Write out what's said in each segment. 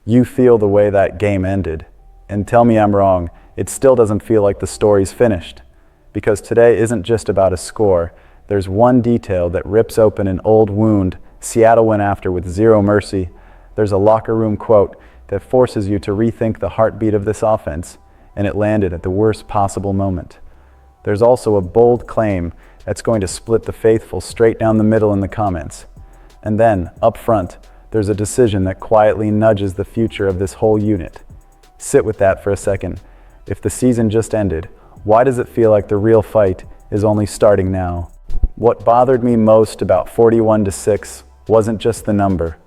You feel the way that game ended. And tell me I'm wrong, it still doesn't feel like the story's finished. Because today isn't just about a score. There's one detail that rips open an old wound Seattle went after with zero mercy. There's a locker room quote that forces you to rethink the heartbeat of this offense, and it landed at the worst possible moment. There's also a bold claim that's going to split the faithful straight down the middle in the comments. And then, up front, there's a decision that quietly nudges the future of this whole unit. Sit with that for a second. If the season just ended, why does it feel like the real fight is only starting now? What bothered me most about 41-6 wasn't just the number.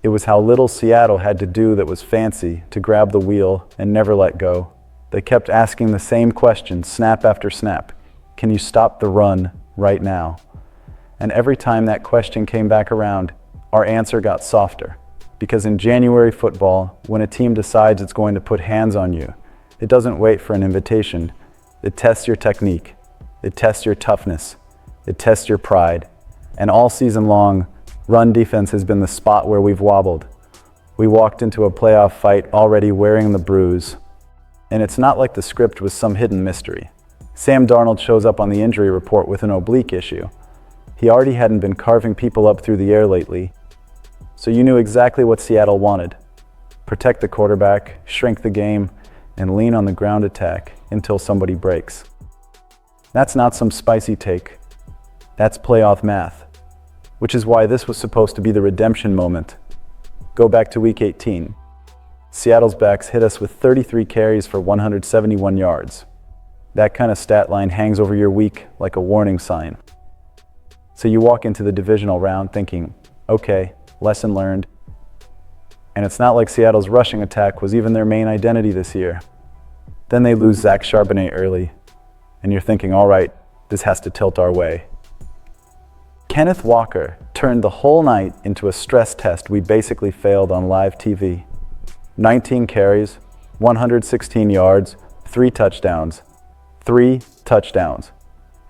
It was how little Seattle had to do that was fancy to grab the wheel and never let go. They kept asking the same question, snap after snap. Can you stop the run right now? And every time that question came back around, our answer got softer. Because in January football, when a team decides it's going to put hands on you, it doesn't wait for an invitation. It tests your technique. It tests your toughness. It tests your pride. And all season long, run defense has been the spot where we've wobbled. We walked into a playoff fight already wearing the bruise. And it's not like the script was some hidden mystery. Sam Darnold shows up on the injury report with an oblique issue. He already hadn't been carving people up through the air lately. So you knew exactly what Seattle wanted. Protect the quarterback, shrink the game, and lean on the ground attack until somebody breaks. That's not some spicy take. That's playoff math. Which is why this was supposed to be the redemption moment. Go back to Week 18. Seattle's backs hit us with 33 carries for 171 yards. That kind of stat line hangs over your week like a warning sign. So you walk into the divisional round thinking, okay, lesson learned. And it's not like Seattle's rushing attack was even their main identity this year. Then they lose Zach Charbonnet early, and you're thinking, all right, this has to tilt our way. Kenneth Walker turned the whole night into a stress test we basically failed on live TV. 19 carries, 116 yards, 3 touchdowns. 3 touchdowns.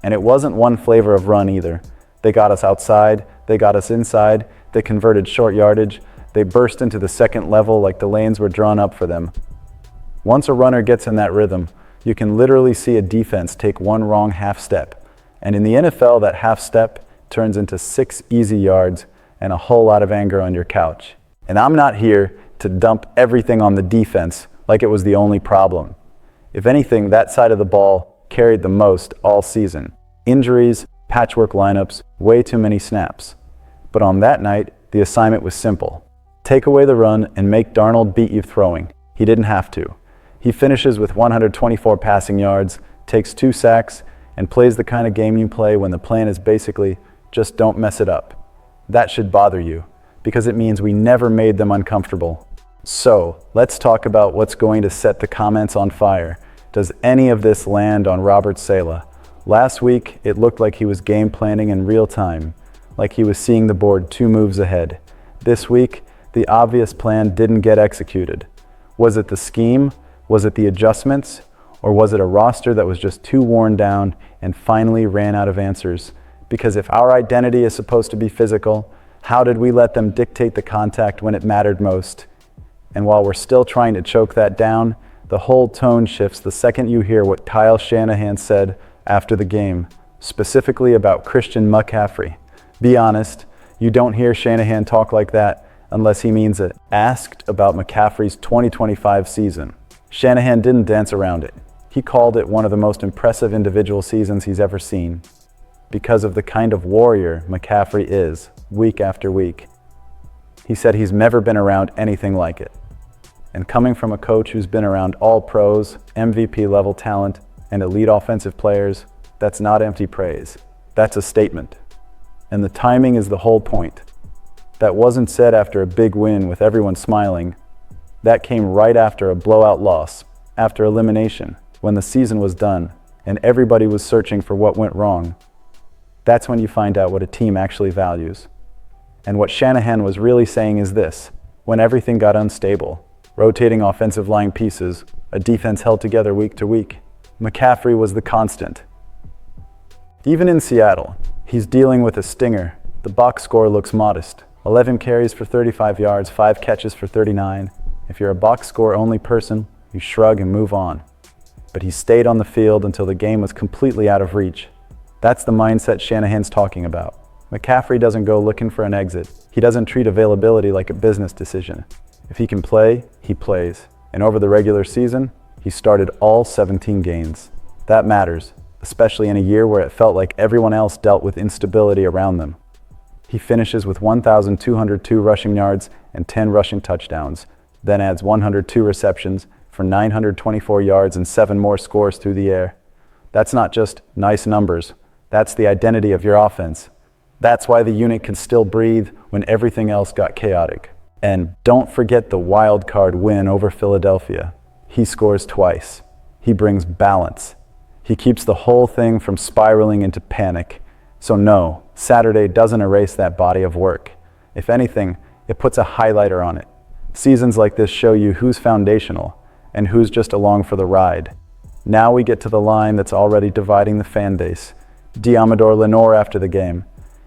And it wasn't one flavor of run either. They got us outside, they got us inside, they converted short yardage, they burst into the second level like the lanes were drawn up for them. Once a runner gets in that rhythm, you can literally see a defense take one wrong half step. And in the NFL, that half step turns into 6 easy yards and a whole lot of anger on your couch. And I'm not here to dump everything on the defense like it was the only problem. If anything, that side of the ball carried the most all season. Injuries, patchwork lineups, way too many snaps. But on that night, the assignment was simple. Take away the run and make Darnold beat you throwing. He didn't have to. He finishes with 124 passing yards, takes 2 sacks, and plays the kind of game you play when the plan is basically, just don't mess it up. That should bother you, because it means we never made them uncomfortable. So, let's talk about what's going to set the comments on fire. Does any of this land on Robert Saleh? Last week, it looked like he was game planning in real time, like he was seeing the board 2 moves ahead. This week, the obvious plan didn't get executed. Was it the scheme? Was it the adjustments? Or was it a roster that was just too worn down and finally ran out of answers? Because if our identity is supposed to be physical, how did we let them dictate the contact when it mattered most? And while we're still trying to choke that down, the whole tone shifts the second you hear what Kyle Shanahan said after the game, specifically about Christian McCaffrey. Be honest, you don't hear Shanahan talk like that unless he means it. Asked about McCaffrey's 2025 season, Shanahan didn't dance around it. He called it one of the most impressive individual seasons he's ever seen because of the kind of warrior McCaffrey is, week after week. He said he's never been around anything like it. And coming from a coach who's been around all pros, MVP level talent, and elite offensive players, that's not empty praise. That's a statement. And the timing is the whole point. That wasn't said after a big win with everyone smiling. That came right after a blowout loss, after elimination, when the season was done, and everybody was searching for what went wrong. That's when you find out what a team actually values. And what Shanahan was really saying is this: when everything got unstable, rotating offensive line pieces, a defense held together week to week, McCaffrey was the constant. Even in Seattle, he's dealing with a stinger. The box score looks modest. 11 carries for 35 yards, 5 catches for 39. If you're a box score only person, you shrug and move on. But he stayed on the field until the game was completely out of reach. That's the mindset Shanahan's talking about. McCaffrey doesn't go looking for an exit. He doesn't treat availability like a business decision. If he can play, he plays. And over the regular season, he started all 17 games. That matters, especially in a year where it felt like everyone else dealt with instability around them. He finishes with 1,202 rushing yards and 10 rushing touchdowns, then adds 102 receptions for 924 yards and 7 more scores through the air. That's not just nice numbers. That's the identity of your offense. That's why the unit can still breathe when everything else got chaotic. And don't forget the wild card win over Philadelphia. He scores twice. He brings balance. He keeps the whole thing from spiraling into panic. So no, Saturday doesn't erase that body of work. If anything, it puts a highlighter on it. Seasons like this show you who's foundational and who's just along for the ride. Now we get to the line that's already dividing the fan base. Diamador Lenore after the game.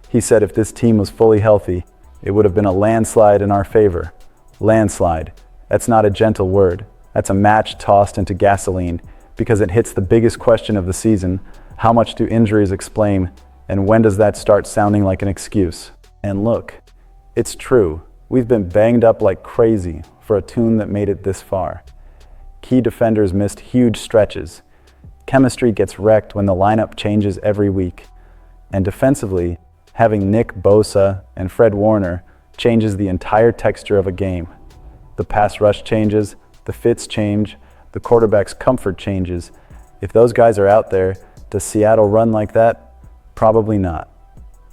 He said if this team was fully healthy, it would have been a landslide in our favor. Landslide. That's not a gentle word. That's a match tossed into gasoline because it hits the biggest question of the season. How much do injuries explain, and when does that start sounding like an excuse? And look, it's true. We've been banged up like crazy for a team that made it this far. Key defenders missed huge stretches. Chemistry gets wrecked when the lineup changes every week. And defensively, having Nick Bosa and Fred Warner changes the entire texture of a game. The pass rush changes, the fits change, the quarterback's comfort changes. If those guys are out there, does Seattle run like that? Probably not.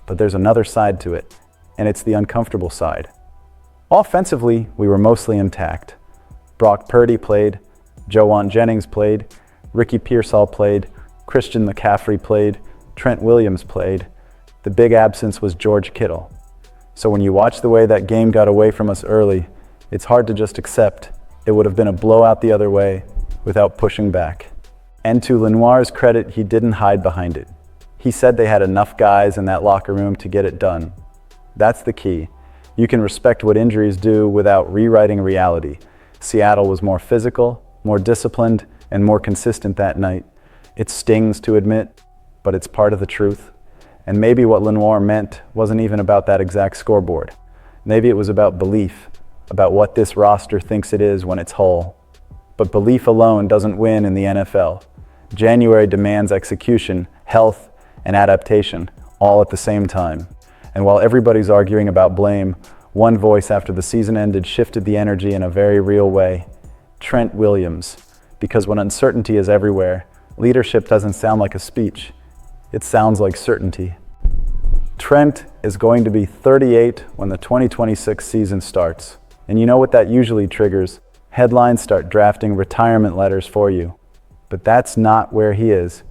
But there's another side to it, and it's the uncomfortable side. Offensively, we were mostly intact. Brock Purdy played, Joanne Jennings played, Ricky Pearsall played, Christian McCaffrey played, Trent Williams played. The big absence was George Kittle. So when you watch the way that game got away from us early, it's hard to just accept it would have been a blowout the other way without pushing back. And to Lenoir's credit, he didn't hide behind it. He said they had enough guys in that locker room to get it done. That's the key. You can respect what injuries do without rewriting reality. Seattle was more physical, more disciplined, and more consistent that night. It stings to admit, but it's part of the truth. And maybe what Lenoir meant wasn't even about that exact scoreboard. Maybe it was about belief, about what this roster thinks it is when it's whole. But belief alone doesn't win in the NFL. January demands execution, health, and adaptation, all at the same time. And while everybody's arguing about blame, one voice after the season ended shifted the energy in a very real way. Trent Williams. Because when uncertainty is everywhere, leadership doesn't sound like a speech. It sounds like certainty. Trent is going to be 38 when the 2026 season starts. And you know what that usually triggers? Headlines start drafting retirement letters for you. But that's not where he is.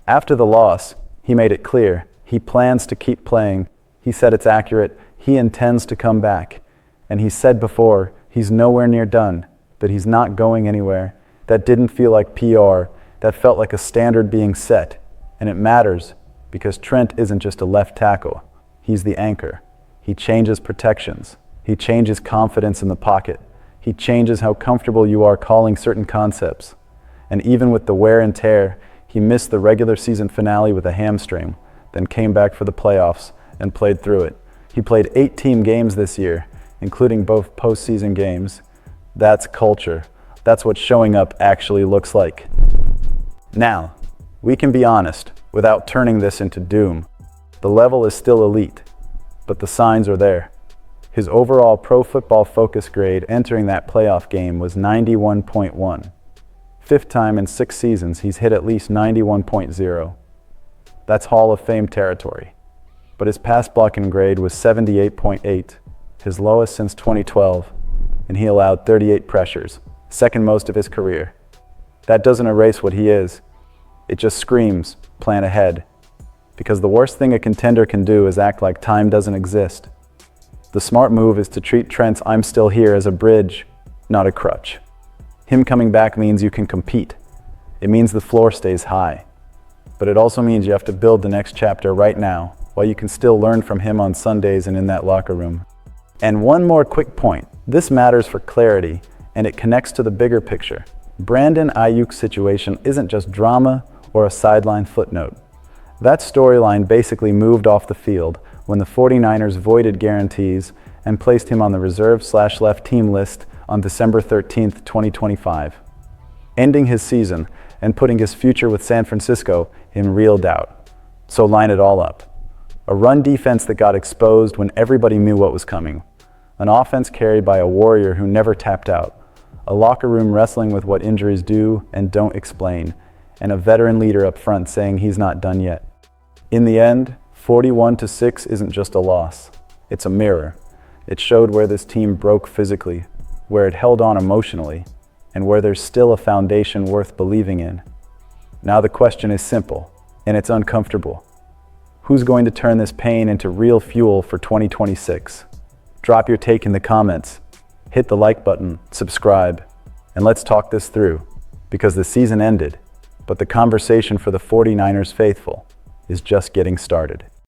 After the loss, he made it clear. He plans to keep playing. He said it's accurate. He intends to come back. And he said before, he's nowhere near done, but he's not going anywhere. That didn't feel like PR. That felt like a standard being set. And it matters because Trent isn't just a left tackle. He's the anchor. He changes protections. He changes confidence in the pocket. He changes how comfortable you are calling certain concepts. And even with the wear and tear, he missed the regular season finale with a hamstring, then came back for the playoffs and played through it. He played 18 games this year, including both postseason games. That's culture. That's what showing up actually looks like. Now, we can be honest without turning this into doom. The level is still elite, but the signs are there. His overall Pro Football Focus grade entering that playoff game was 91.1. Fifth time in 6 seasons he's hit at least 91.0. That's Hall of Fame territory. But his pass blocking grade was 78.8, his lowest since 2012, and he allowed 38 pressures, second most of his career. That doesn't erase what he is. It just screams, plan ahead. Because the worst thing a contender can do is act like time doesn't exist. The smart move is to treat Trent's "I'm still here" as a bridge, not a crutch. Him coming back means you can compete. It means the floor stays high. But it also means you have to build the next chapter right now, while you can still learn from him on Sundays and in that locker room. And one more quick point. This matters for clarity, and it connects to the bigger picture. Brandon Ayuk's situation isn't just drama or a sideline footnote. That storyline basically moved off the field when the 49ers voided guarantees and placed him on the reserve/left team list on December 13, 2025, ending his season and putting his future with San Francisco in real doubt. So line it all up. A run defense that got exposed when everybody knew what was coming. An offense carried by a warrior who never tapped out. A locker room wrestling with what injuries do and don't explain. And a veteran leader up front saying he's not done yet. In the end, 41-6 isn't just a loss. It's a mirror. It showed where this team broke physically, where it held on emotionally, and where there's still a foundation worth believing in. Now the question is simple, and it's uncomfortable. Who's going to turn this pain into real fuel for 2026? Drop your take in the comments, hit the like button, subscribe, and let's talk this through, because the season ended, but the conversation for the 49ers faithful is just getting started.